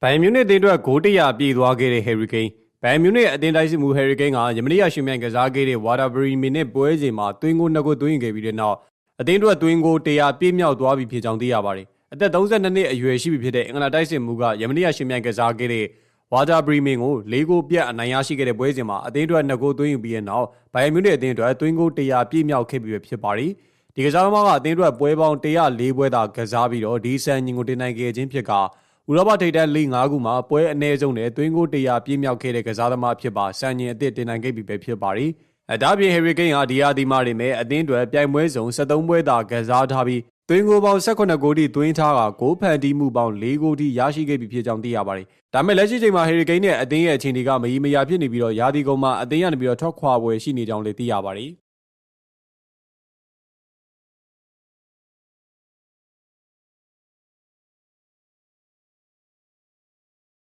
ဘိုင်မြူနစ်အသင်းအတွက်ဂိုး100ပြည့်သွားခဲ့တဲ့ Harry Kane ဘိုင်မြူနစ်အသင်းတိုက်စစ်မှု Harry Kane ကယမနေ့ကရှင်မြိုင်ကစားခဲ့တဲ့ Waterbury မိနစ်ပွဲစဉ်မှာသွင်းဂိုး2ဂိုးသွင်းယူခဲ့ပြီးတဲ့နောက်အသင်းအတွက်သွင်းဂိုး100ပြည့်မြောက်သွားပြီဖြစ်ကြောင်းသိရပါတယ်။အသက်32နှစ်အရွယ်ရှိပြီဖြစ်တဲ့အင်္ဂလန်တိုက်စစ်မှုကယမနေ့ကရှင်မြိုင်ကစားခဲ့တဲ့ Waterbury မင်းကို4ဂိုးပြတ်အနိုင်ရရှိခဲ့တဲ့ပွဲစဉ်မှာအသင်းအတွက်2ဂိုးသွင်းယူပြီးတဲ့နောက်ဘိုင်မြူနစ်အသင်းအတွက်သွင်းဂိုး100ပြည့်မြောက်ခဲ့ပြီဖြစ်ပါတယ်။ဒီကစားသမားကအသင်းအတွက်ပွဲပေါင်း104ပွဲသာကစားပြီးတော့ဒီစံညင်ကိုတင်နိုင်ခဲ့ခြင်းဖြစ်ကဥရောပထိပ်တန်းလိဂ်9ခုမှာပွဲအနည်းဆုံးနဲ့သွင်းဂိုး100ပြည့်မြောက်ခဲ့တဲ့ကစားသမားဖြစ်ပါစံညင်အသစ်တင်နိုင်ခဲ့ပြီပဲဖြစ်ပါတယ်။ဒါ့အပြင် Harry Kane ဟာဒီယာဒီမာတွေနဲ့အသင်းအတွက်ပြိုင်ပွဲစုံ73ပွဲသာကစားထားပြီးသွင်းဂိုးပေါင်း18ဂိုးထိသွင်းထားကဂိုးဖန်တီးမှုပေါင်း4ဂိုးထိရရှိခဲ့ပြီဖြစ်ကြောင်းသိရပါတယ်။ဒါပေမဲ့လက်ရှိချိန်မှာ Harry Kane နဲ့အသင်းရဲ့အခြေအနေကမရေမရာဖြစ်နေပြီးတော့ယာဒီကုံမှာအသင်းရနေပြီးတော့ထွက်ခွာပွဲရှိနေကြောင်းလည်းသိရပါတယ်။